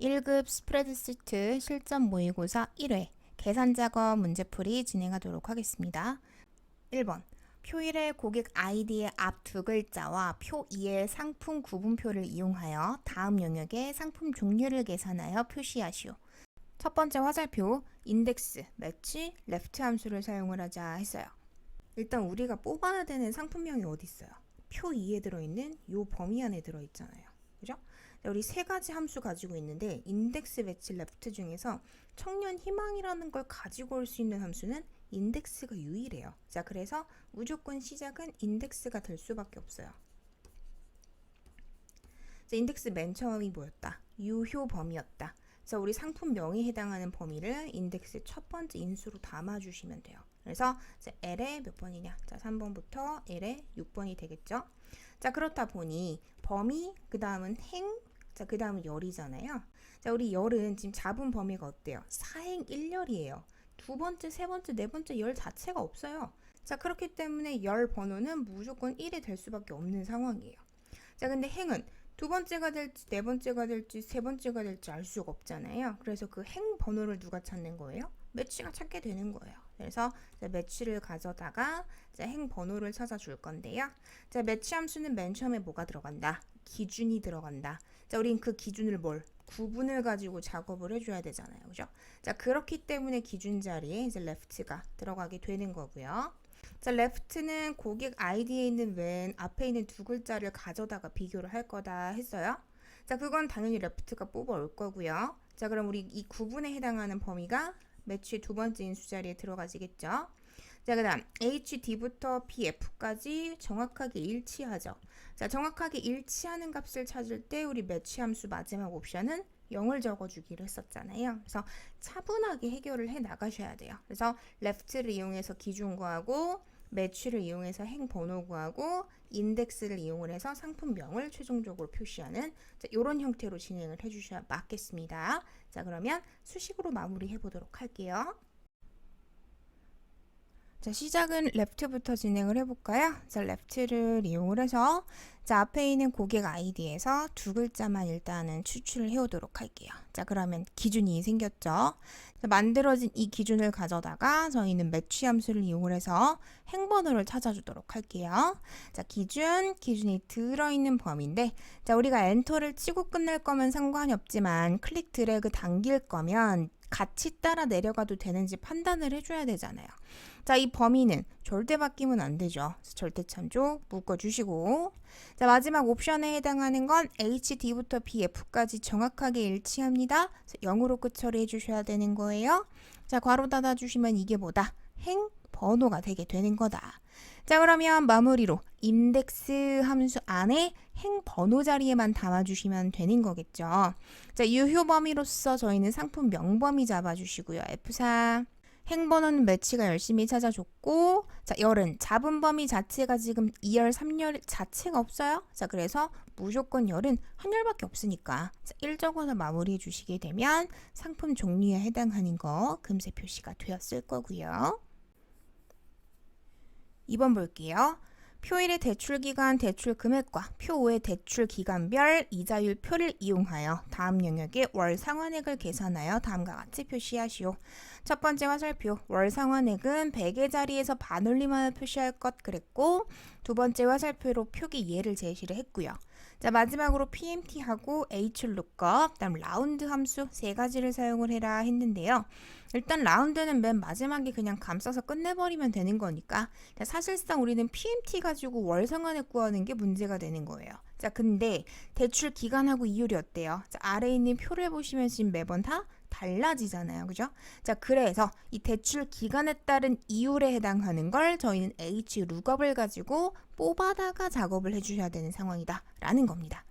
1급 스프레드시트 실전 모의고사 1회 계산작업 문제풀이 진행하도록 하겠습니다. 1번 표1의 고객 아이디의 앞 두 글자와 표 2의 상품 구분표를 이용하여 다음 영역의 상품 종류를 계산하여 표시하시오. 첫 번째 화살표 인덱스, 매치, 레프트 함수를 사용을 하자 했어요. 일단 우리가 뽑아야 되는 상품명이 어디 있어요? 표 2에 들어있는 요 범위 안에 들어있잖아요. 그죠? 우리 세 가지 함수 가지고 있는데 인덱스, 매치, 레프트 중에서 청년 희망이라는 걸 가지고 올 수 있는 함수는 인덱스가 유일해요. 자, 그래서 무조건 시작은 인덱스가 될 수밖에 없어요. 자, 인덱스 맨 처음이 뭐였다? 유효 범위였다. 그래서 우리 상품명에 해당하는 범위를 인덱스 첫 번째 인수로 담아주시면 돼요. 그래서 L에 몇 번이냐? 자, 3번부터 L에 6번이 되겠죠? 자, 그렇다 보니 범위, 그 다음은 행, 자, 그 다음은 열이잖아요. 자, 우리 열은 지금 잡은 범위가 어때요? 4행 1열이에요. 두 번째, 세 번째, 네 번째 열 자체가 없어요. 자, 그렇기 때문에 열 번호는 무조건 1이 될 수밖에 없는 상황이에요. 자, 근데 행은 두 번째가 될지, 네 번째가 될지, 세 번째가 될지 알 수가 없잖아요. 그래서 그 행 번호를 누가 찾는 거예요? 매치가 찾게 되는 거예요. 그래서 매치를 가져다가 행 번호를 찾아줄 건데요. 자, 매치 함수는 맨 처음에 뭐가 들어간다? 기준이 들어간다. 자, 우린 그 기준을 구분을 가지고 작업을 해줘야 되잖아요. 그죠? 자, 그렇기 때문에 기준 자리에 이제 left가 들어가게 되는 거고요. 자, left는 고객 아이디에 있는 맨 앞에 있는 두 글자를 가져다가 비교를 할 거다 했어요. 자, 그건 당연히 left가 뽑아올 거고요. 자, 그럼 우리 이 구분에 해당하는 범위가 매치 두 번째 인수 자리에 들어가지겠죠. 자, 그 다음 HD부터 PF까지 정확하게 일치하죠. 자, 정확하게 일치하는 값을 찾을 때 우리 매치 함수 마지막 옵션은 0을 적어주기로 했었잖아요. 그래서 차분하게 해결을 해 나가셔야 돼요. 그래서 left를 이용해서 기준 구하고 매치를 이용해서 행 번호 구하고 인덱스를 이용을 해서 상품명을 최종적으로 표시하는 이런 형태로 진행을 해주셔야 맞겠습니다. 자, 그러면 수식으로 마무리해 보도록 할게요. 자, 시작은 left부터 진행을 해볼까요? 자, left를 이용을 해서 자, 앞에 있는 고객 아이디에서 두 글자만 일단은 추출을 해오도록 할게요. 자, 그러면 기준이 생겼죠? 자, 만들어진 이 기준을 가져다가 저희는 매치 함수를 이용을 해서 행번호를 찾아주도록 할게요. 자, 기준이 들어있는 범위인데 자, 우리가 엔터를 치고 끝낼 거면 상관이 없지만 클릭 드래그 당길 거면 같이 따라 내려가도 되는지 판단을 해줘야 되잖아요. 자, 이 범위는 절대 바뀌면 안 되죠. 절대 참조 묶어주시고 자, 마지막 옵션에 해당하는 건 HD부터 BF까지 정확하게 일치합니다. 0으로 끝 처리해 주셔야 되는 거예요. 자, 괄호 닫아주시면 이게 뭐다? 행 번호가 되게 되는 거다. 자, 그러면 마무리로 인덱스 함수 안에 행 번호 자리에만 담아주시면 되는 거겠죠. 자, 유효 범위로서 저희는 상품 명범위 잡아주시고요. F4 행번호는 매치가 열심히 찾아줬고 자, 열은 잡은 범위 자체가 지금 2열, 3열 자체가 없어요. 자, 그래서 무조건 열은 한 열밖에 없으니까 자, 1 적어서 마무리해 주시게 되면 상품 종류에 해당하는 거 금세 표시가 되었을 거고요. 2번 볼게요. 표 1의 대출기간, 대출금액과 표 5의 대출기간별 이자율 표를 이용하여 다음 영역의 월 상환액을 계산하여 다음과 같이 표시하시오. 첫 번째 화살표, 월 상환액은 100의 자리에서 반올림하여 표시할 것 그랬고 두 번째 화살표로 표기 예를 제시를 했고요. 자, 마지막으로 PMT하고 HLOOKUP, 그다음 라운드 함수 세 가지를 사용을 해라 했는데요. 일단 라운드는 맨 마지막에 그냥 감싸서 끝내버리면 되는 거니까 사실상 우리는 PMT 가지고 월 상환액 구하는 게 문제가 되는 거예요. 자, 근데 대출 기간하고 이율이 어때요? 자, 아래에 있는 표를 보시면 지금 매번 다 달라지잖아요. 그죠? 자, 그래서 이 대출 기간에 따른 이율에 해당하는 걸 저희는 HLOOKUP을 가지고 뽑아다가 작업을 해주셔야 되는 상황이다 라는 겁니다.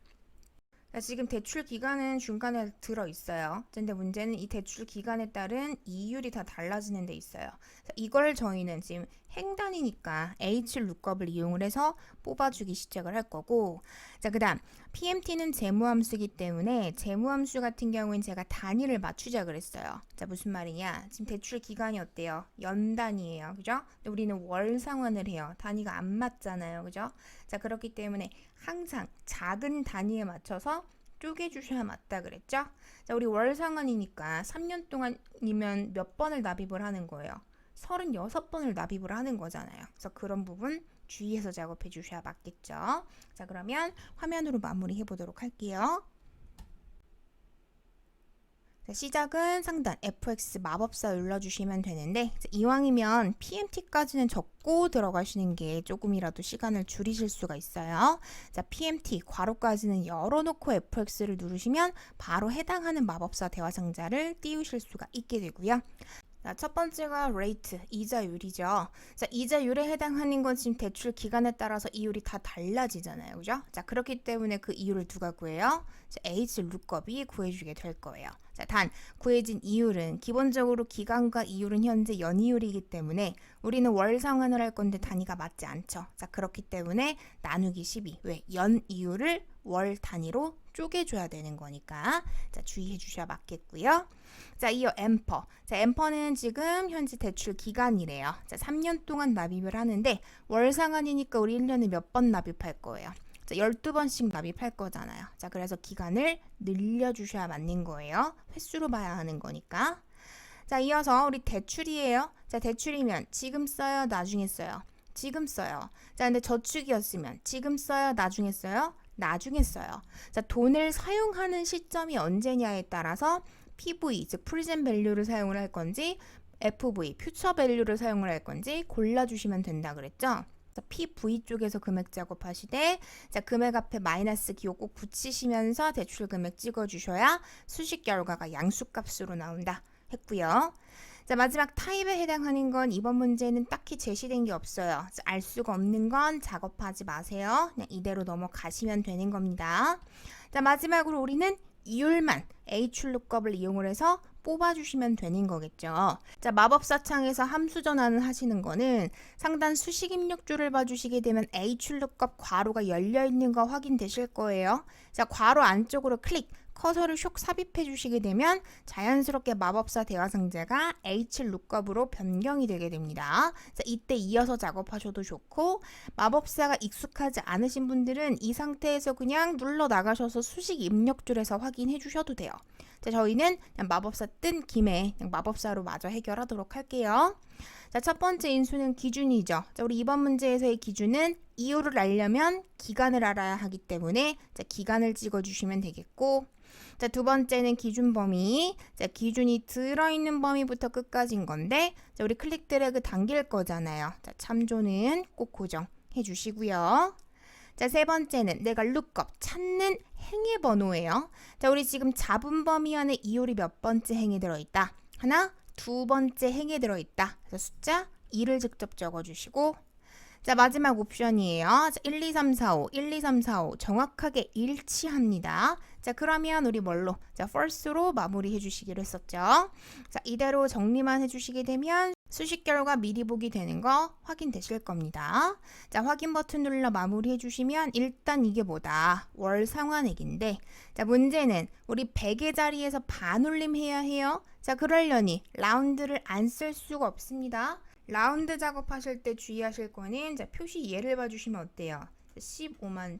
자, 지금 대출 기간은 중간에 들어있어요. 근데 문제는 이 대출 기간에 따른 이율이 다 달라지는 데 있어요. 자, 이걸 저희는 지금 행단이니까 HLOOKUP을 이용을 해서 뽑아주기 시작을 할 거고 자, 그 다음 PMT는 재무함수이기 때문에 재무함수 같은 경우엔 제가 단위를 맞추자 그랬어요. 자, 무슨 말이냐? 지금 대출 기간이 어때요? 연단위예요. 그죠? 근데 우리는 월 상환을 해요. 단위가 안 맞잖아요. 그죠? 자, 그렇기 때문에 항상 작은 단위에 맞춰서 쪼개주셔야 맞다 그랬죠? 자, 우리 월 상환이니까 3년 동안이면 몇 번을 납입을 하는 거예요? 36번을 납입을 하는 거잖아요. 그래서 그런 부분 주의해서 작업해 주셔야 맞겠죠? 자, 그러면 화면으로 마무리해 보도록 할게요. 자, 시작은 상단 FX 마법사 눌러주시면 되는데 이왕이면 PMT까지는 적고 들어가시는 게 조금이라도 시간을 줄이실 수가 있어요. 자, PMT 괄호까지는 열어놓고 FX를 누르시면 바로 해당하는 마법사 대화 상자를 띄우실 수가 있게 되고요. 자, 첫 번째가 rate, 이자율이죠. 자, 이자율에 해당하는 건 지금 대출 기간에 따라서 이율이 다 달라지잖아요. 그죠? 자, 그렇기 때문에 그 이율을 누가 구해요? 자, H 룩업이 구해주게 될 거예요. 자, 단 구해진 이율은 기본적으로 기간과 이율은 현재 연이율이기 때문에 우리는 월 상환을 할 건데 단위가 맞지 않죠. 자, 그렇기 때문에 나누기 12. 왜? 연 이율을 월 단위로 쪼개줘야 되는 거니까 자, 주의해 주셔야 맞겠고요. 자, 이어 엠퍼. 자, 엠퍼는 지금 현재 대출 기간이래요. 자, 3년 동안 납입을 하는데 월 상환이니까 우리 1년에 몇 번 납입할 거예요? 자, 12번씩 납입할 거잖아요. 자, 그래서 기간을 늘려주셔야 맞는 거예요. 횟수로 봐야 하는 거니까. 자, 이어서 우리 대출이에요. 자, 대출이면 지금 써요, 나중에 써요? 지금 써요. 자, 근데 저축이었으면 지금 써요, 나중에 써요? 나중에 써요. 자, 돈을 사용하는 시점이 언제냐에 따라서 PV, 즉 프리젠 밸류를 사용을 할 건지 FV, 퓨처 밸류를 사용을 할 건지 골라주시면 된다 그랬죠? 자, PV 쪽에서 금액 작업하시되 자, 금액 앞에 마이너스 기호 꼭 붙이시면서 대출 금액 찍어주셔야 수식 결과가 양수값으로 나온다 했고요. 자, 마지막 타입에 해당하는 건 이번 문제는 딱히 제시된 게 없어요. 자, 알 수가 없는 건 작업하지 마세요. 그냥 이대로 넘어가시면 되는 겁니다. 자, 마지막으로 우리는 이율만 H룩업을 이용을 해서 뽑아주시면 되는 거겠죠. 자, 마법사 창에서 함수 전환을 하시는 거는 상단 수식 입력줄을 봐주시게 되면 H룩업 괄호가 열려있는 거 확인되실 거예요. 자, 괄호 안쪽으로 클릭, 커서를 쇽 삽입해 주시게 되면 자연스럽게 마법사 대화 상자가 H룩업으로 변경이 되게 됩니다. 자, 이때 이어서 작업하셔도 좋고 마법사가 익숙하지 않으신 분들은 이 상태에서 그냥 눌러 나가셔서 수식 입력줄에서 확인해 주셔도 돼요. 자, 저희는 그냥 마법사 뜬 김에 그냥 마법사로 마저 해결하도록 할게요. 자, 첫 번째 인수는 기준이죠. 자, 우리 이번 문제에서의 기준은 이유를 알려면 기간을 알아야 하기 때문에 자, 기간을 찍어주시면 되겠고 자, 두 번째는 기준 범위. 자, 기준이 들어있는 범위부터 끝까지인 건데 자, 우리 클릭 드래그 당길 거잖아요. 자, 참조는 꼭 고정해 주시고요. 자, 세 번째는 내가 lookup 찾는 행의 번호예요. 자, 우리 지금 잡은 범위 안에 이율이 몇 번째 행에 들어있다? 하나, 두 번째 행에 들어있다. 그래서 숫자 2를 직접 적어주시고 자, 마지막 옵션이에요. 자, 1, 2, 3, 4, 5, 1, 2, 3, 4, 5 정확하게 일치합니다. 자, 그러면 우리 뭘로? 자, false로 마무리 해주시기로 했었죠. 자, 이대로 정리만 해주시게 되면 수식 결과 미리 보기 되는 거 확인되실 겁니다. 자, 확인 버튼 눌러 마무리 해주시면 일단 이게 뭐다? 월 상환액인데 자, 문제는 우리 100의 자리에서 반올림 해야 해요. 자, 그러려니 라운드를 안 쓸 수가 없습니다. 라운드 작업하실 때 주의하실 거는 자, 표시 예를 봐주시면 어때요? 15만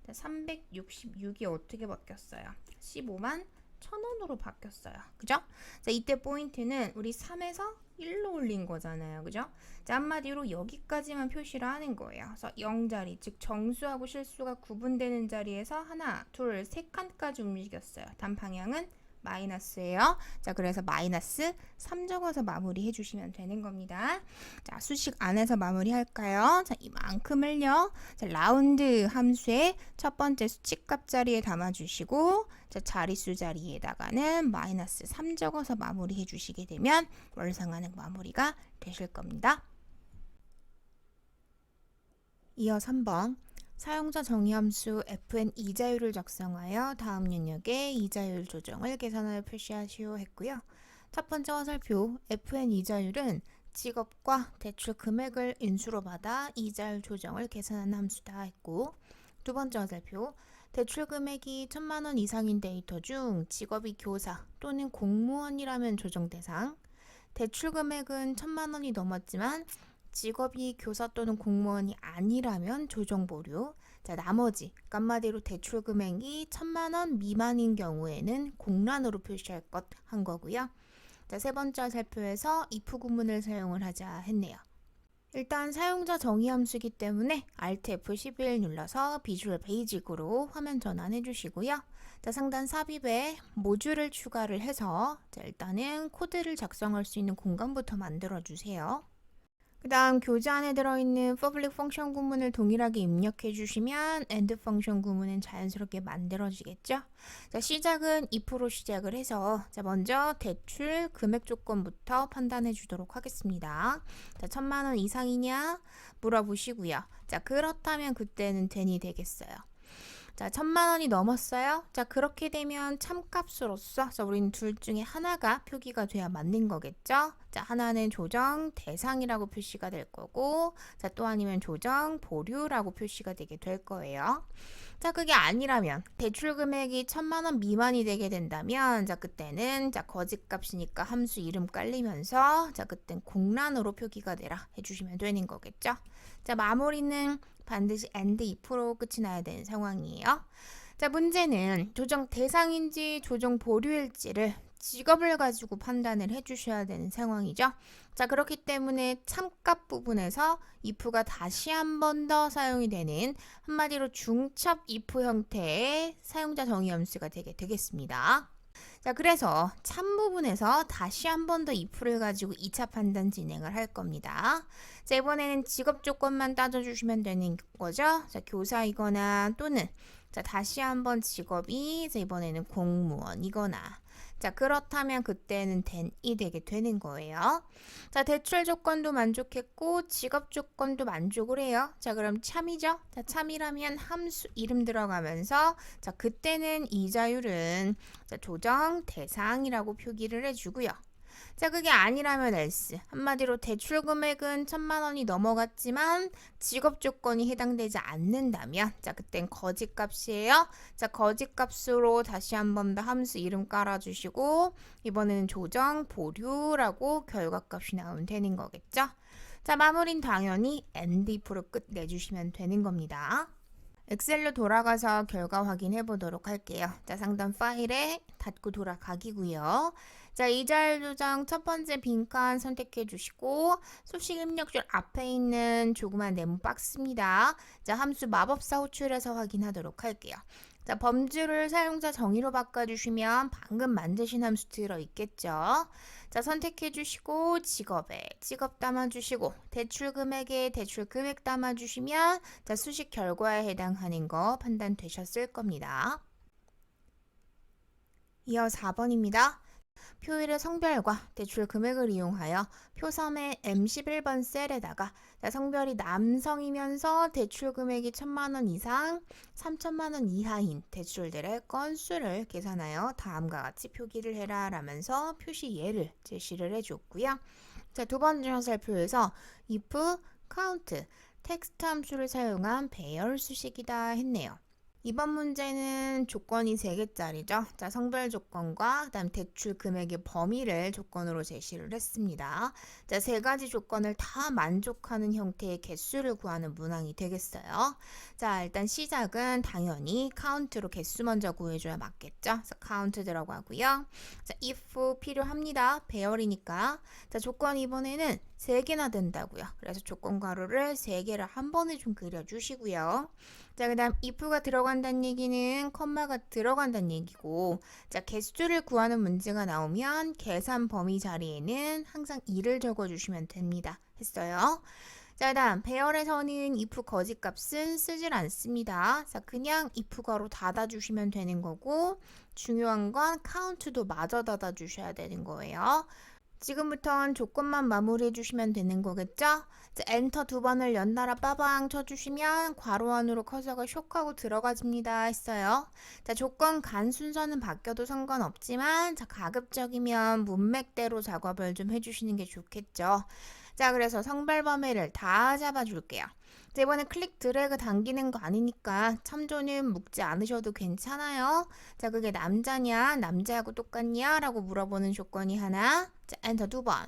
1,366이 어떻게 바뀌었어요? 15만 1,000원으로 바뀌었어요. 그죠? 자, 이때 포인트는 우리 3에서 1로 올린 거잖아요. 그죠? 자, 한마디로 여기까지만 표시를 하는 거예요. 그래서 0자리, 즉 정수하고 실수가 구분되는 자리에서 하나, 둘, 세 칸까지 움직였어요. 단 방향은 마이너스예요. 자, 그래서 마이너스 3 적어서 마무리 해주시면 되는 겁니다. 자, 수식 안에서 마무리 할까요? 자, 이만큼을요. 자, 라운드 함수의 첫 번째 수치값 자리에 담아주시고 자, 자릿수 자리에다가는 마이너스 3 적어서 마무리 해주시게 되면 월상환액 마무리가 되실 겁니다. 이어 3번 사용자 정의함수 fn 이자율을 작성하여 다음 영역에 이자율 조정을 계산하여 표시하시오 했고요. 첫 번째 화살표 fn 이자율은 직업과 대출 금액을 인수로 받아 이자율 조정을 계산하는 함수다 했고 두 번째 화살표 대출 금액이 1,000만 원 이상인 데이터 중 직업이 교사 또는 공무원이라면 조정 대상 대출 금액은 1,000만 원이 넘었지만 직업이 교사 또는 공무원이 아니라면 조정 보류. 자, 나머지 한마디로 대출 금액이 1,000만 원 미만인 경우에는 공란으로 표시할 것 한 거고요. 자, 세 번째 살펴서 if 구문을 사용을 하자 했네요. 일단 사용자 정의 함수이기 때문에 Alt F11 눌러서 비주얼 베이직으로 화면 전환해 주시고요. 자, 상단 삽입에 모듈을 추가를 해서 자, 일단은 코드를 작성할 수 있는 공간부터 만들어 주세요. 그 다음 교재 안에 들어있는 public function 구문을 동일하게 입력해 주시면 end function 구문은 자연스럽게 만들어지겠죠. 자, 시작은 if로 시작을 해서 자, 먼저 대출 금액 조건부터 판단해 주도록 하겠습니다. 자, 1,000만 원 이상이냐 물어보시고요. 자, 그렇다면 그때는 then이 되겠어요. 자, 1,000만 원이 넘었어요. 자, 그렇게 되면 참값으로서 자, 우리는 둘 중에 하나가 표기가 돼야 맞는 거겠죠. 자, 하나는 조정 대상이라고 표시가 될 거고, 자, 또 아니면 조정 보류라고 표시가 되게 될 거예요. 자, 그게 아니라면 대출 금액이 1,000만 원 미만이 되게 된다면 자, 그때는 자, 거짓값이니까 함수 이름 깔리면서 자, 그땐 공란으로 표기가 되라 해주시면 되는 거겠죠. 자, 마무리는 반드시 and if로 끝이 나야 되는 상황이에요. 자, 문제는 조정 대상인지 조정 보류일지를 직업을 가지고 판단을 해주셔야 되는 상황이죠. 자, 그렇기 때문에 참값 부분에서 if가 다시 한 번 더 사용이 되는 한마디로 중첩 if 형태의 사용자 정의 함수가 되겠습니다. 자, 그래서 참 부분에서 다시 한 번 더 if를 가지고 2차 판단 진행을 할 겁니다. 자, 이번에는 직업 조건만 따져주시면 되는 거죠. 자, 교사이거나 또는 자, 다시 한번 직업이 자, 이번에는 공무원이거나 자, 그렇다면 그때는 then이 되게 되는 거예요. 자, 대출 조건도 만족했고 직업 조건도 만족을 해요. 자, 그럼 참이죠. 자, 참이라면 함수 이름 들어가면서 자, 그때는 이자율은 자, 조정 대상이라고 표기를 해주고요. 자, 그게 아니라면 else. 한마디로 대출 금액은 1,000만 원이 넘어갔지만 직업 조건이 해당되지 않는다면 자, 그땐 거짓값이에요. 자, 거짓값으로 다시 한 번 더 함수 이름 깔아주시고 이번에는 조정 보류라고 결과값이 나오면 되는 거겠죠. 자, 마무리는 당연히 and if로 끝내주시면 되는 겁니다. 엑셀로 돌아가서 결과 확인해 보도록 할게요. 자, 상단 파일에 닫고 돌아가기고요. 자, 이자율 조정 첫 번째 빈칸 선택해 주시고 소식 입력줄 앞에 있는 조그만 네모 박스입니다. 자, 함수 마법사 호출해서 확인하도록 할게요. 자, 범주를 사용자 정의로 바꿔주시면 방금 만드신 함수 들어있겠죠. 자, 선택해 주시고 직업에 직업 담아주시고 대출 금액에 대출 금액 담아주시면 자, 수식 결과에 해당하는 거 판단되셨을 겁니다. 이어 4번입니다. 표일의 성별과 대출 금액을 이용하여 표 3의 M11번 셀에다가 성별이 남성이면서 대출 금액이 1,000만 원 이상, 3,000만 원 이하인 대출들의 건수를 계산하여 다음과 같이 표기를 해라 라면서 표시 예를 제시를 해줬고요. 자, 두 번째 화살표에서 if, count, 텍스트 함수를 사용한 배열 수식이다 했네요. 이번 문제는 조건이 3개짜리죠. 자, 성별 조건과 그다음 대출 금액의 범위를 조건으로 제시를 했습니다. 자, 3가지 조건을 다 만족하는 형태의 개수를 구하는 문항이 되겠어요. 자, 일단 시작은 당연히 count로 개수 먼저 구해줘야 맞겠죠. 그래서 count 들어가고요. 자, if 필요합니다. 배열이니까. 자, 조건 이번에는 3개나 된다고요. 그래서 조건 가로를 3개를 한 번에 좀 그려주시고요. 자, 그 다음 if가 들어간다는 얘기는 컴마가 들어간다는 얘기고 자, 개수를 구하는 문제가 나오면 계산 범위 자리에는 항상 2를 적어주시면 됩니다. 했어요. 자, 그 다음 배열에서는 if 거짓값은 쓰질 않습니다. 자, 그냥 if 괄호 닫아주시면 되는 거고 중요한 건 count도 마저 닫아주셔야 되는 거예요. 지금부터는 조건만 마무리해 주시면 되는 거겠죠? 자, 엔터 2번을 연달아 빠방 쳐주시면 괄호 안으로 커서가 쇽하고 들어가집니다 했어요. 자, 조건 간 순서는 바뀌어도 상관없지만 자, 가급적이면 문맥대로 작업을 좀 해주시는 게 좋겠죠. 자, 그래서 성별 범위를 다 잡아줄게요. 자, 이번에 클릭 드래그 당기는 거 아니니까 참조는 묵지 않으셔도 괜찮아요. 자, 그게 남자냐 남자하고 똑같냐 라고 물어보는 조건이 하나. 자, 엔터 2번.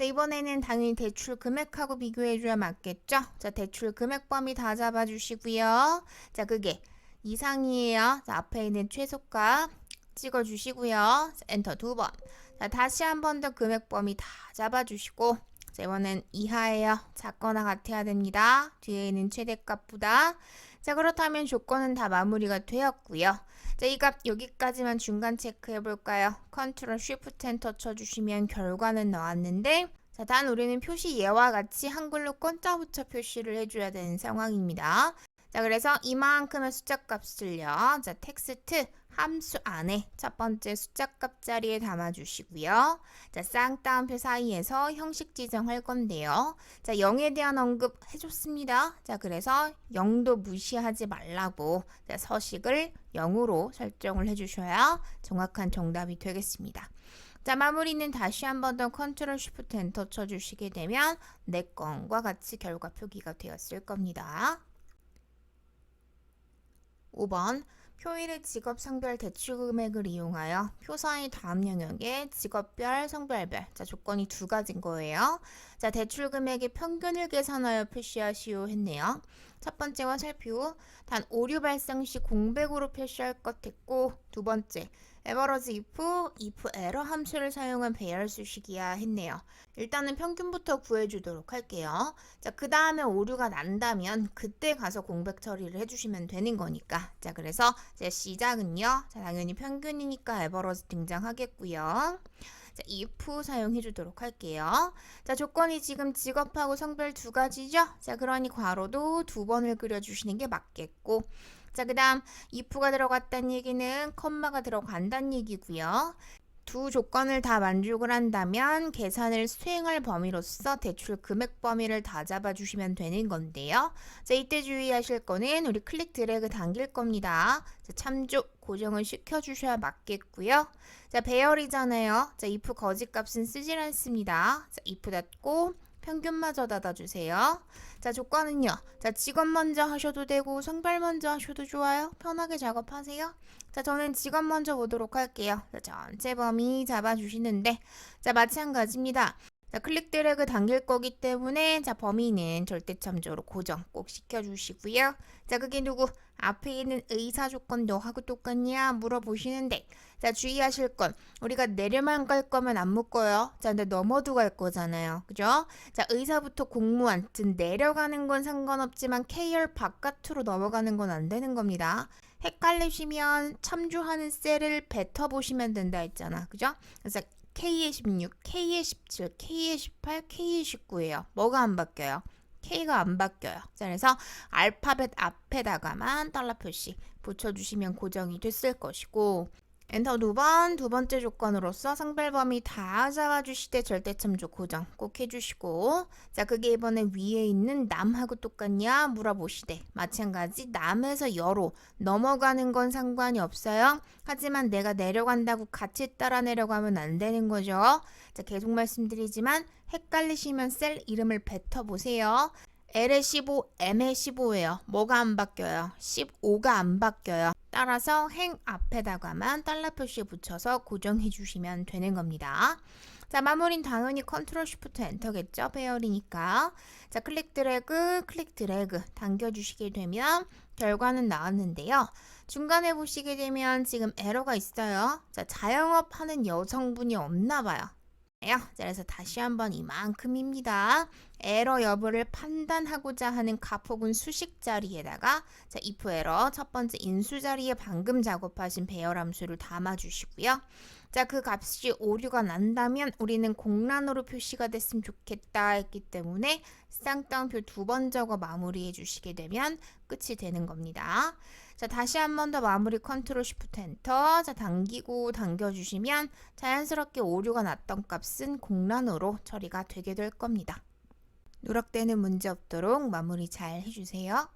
자, 이번에는 당연히 대출 금액하고 비교해줘야 맞겠죠? 자, 대출 금액 범위 다 잡아주시고요. 자, 그게 이상이에요. 자, 앞에 있는 최소값 찍어주시고요. 자, 엔터 2번. 자, 다시 한 번 더 금액 범위 다 잡아주시고, 자, 이번엔 이하예요. 작거나 같아야 됩니다. 뒤에 있는 최대값보다. 자, 그렇다면 조건은 다 마무리가 되었고요. 자, 이 값 여기까지만 중간 체크해 볼까요? 컨트롤 쉬프트 엔터 쳐주시면 결과는 나왔는데, 자, 단 우리는 표시 예와 같이 한글로 건자 붙여 표시를 해줘야 되는 상황입니다. 자, 그래서 이만큼의 숫자 값을요. 자, 텍스트 함수 안에 첫 번째 숫자 값 자리에 담아주시고요. 자, 쌍따옴표 사이에서 형식 지정할 건데요. 자, 0에 대한 언급 해줬습니다. 자, 그래서 0도 무시하지 말라고 자, 서식을 0으로 설정을 해주셔야 정확한 정답이 되겠습니다. 자, 마무리는 다시 한 번 더 컨트롤 쉬프트 엔터 쳐주시게 되면 내 건과 같이 결과 표기가 되었을 겁니다. 5번 표일의 직업 성별 대출 금액을 이용하여 표사의 다음 영역에 직업별, 성별별 자 조건이 두 가지인 거예요. 자 대출 금액의 평균을 계산하여 표시하시오 했네요. 첫 번째와 살피고 단 오류 발생 시 공백으로 표시할 것 했고 두 번째 에버러지 if 에러 함수를 사용한 배열 수식이야 했네요. 일단은 평균부터 구해주도록 할게요. 자, 그 다음에 오류가 난다면 그때 가서 공백 처리를 해주시면 되는 거니까. 자, 그래서 제 시작은요. 자, 당연히 평균이니까 에버러지 등장하겠고요. 자, if 사용해주도록 할게요. 자, 조건이 지금 직업하고 성별 두 가지죠? 자, 그러니 괄호도 두 번을 그려주시는 게 맞겠고. 자, 그 다음 if가 들어갔다는 얘기는 컴마가 들어간다는 얘기고요. 두 조건을 다 만족을 한다면 계산을 수행할 범위로서 대출 금액 범위를 다 잡아주시면 되는 건데요. 자, 이때 주의하실 거는 우리 클릭 드래그 당길 겁니다. 자, 참조 고정을 시켜주셔야 맞겠고요. 자, 배열이잖아요. 자, if 거짓값은 쓰질 않습니다. 자, if 닫고 평균마저 닫아주세요. 자, 조건은요. 자, 직업 먼저 하셔도 되고 성별 먼저 하셔도 좋아요. 편하게 작업하세요. 자, 저는 직업 먼저 보도록 할게요. 자, 전체 범위 잡아주시는데 자, 마찬가지입니다. 자, 클릭 드래그 당길 거기 때문에 자, 범위는 절대 참조로 고정 꼭 시켜주시고요. 자, 그게 누구? 앞에 있는 의사 조건 너하고 똑같냐 물어보시는데 자, 주의하실 건 우리가 내려만 갈 거면 안 묶어요. 자, 근데 넘어도 갈 거잖아요. 그죠? 자, 의사부터 공무원 즉 내려가는 건 상관없지만 K열 바깥으로 넘어가는 건 안 되는 겁니다. 헷갈리시면 참조하는 셀을 뱉어보시면 된다 했잖아. 그죠? 그래서 K의 16, K의 17, K의 18, K의 19예요. 뭐가 안 바뀌어요? K가 안 바뀌어요. 자, 그래서 알파벳 앞에다가만 달러 표시 붙여주시면 고정이 됐을 것이고 엔터 2번 두 번째 조건으로서 성별 범위 다 잡아주실 때 절대 참조 고정 꼭 해주시고 자 그게 이번에 위에 있는 남하고 똑같냐 물어보시되 마찬가지 남에서 여로 넘어가는 건 상관이 없어요. 하지만 내가 내려간다고 같이 따라 내려가면 안 되는 거죠. 자 계속 말씀드리지만 헷갈리시면 셀 이름을 뱉어보세요. L의 15, M의 15예요. 뭐가 안 바뀌어요? 15가 안 바뀌어요. 따라서 행 앞에다가만 달러 표시 붙여서 고정해 주시면 되는 겁니다. 자, 마무리는 당연히 컨트롤 쉬프트 엔터겠죠? 배열이니까. 자, 클릭 드래그 당겨주시게 되면 결과는 나왔는데요. 중간에 보시게 되면 지금 에러가 있어요. 자, 자영업 하는 여성분이 없나 봐요. 자, 그래서 다시 한번 이만큼입니다. 에러 여부를 판단하고자 하는 값 혹은 수식 자리에다가 자, if 에러 첫 번째 인수 자리에 방금 작업하신 배열 함수를 담아주시고요. 자, 그 값이 오류가 난다면 우리는 공란으로 표시가 됐으면 좋겠다 했기 때문에 쌍따옴표 두 번 적어 마무리해 주시게 되면 끝이 되는 겁니다. 자, 다시 한 번 더 마무리 컨트롤 쉬프트 엔터 자, 당기고 당겨주시면 자연스럽게 오류가 났던 값은 공란으로 처리가 되게 될 겁니다. 누락되는 문제 없도록 마무리 잘 해주세요.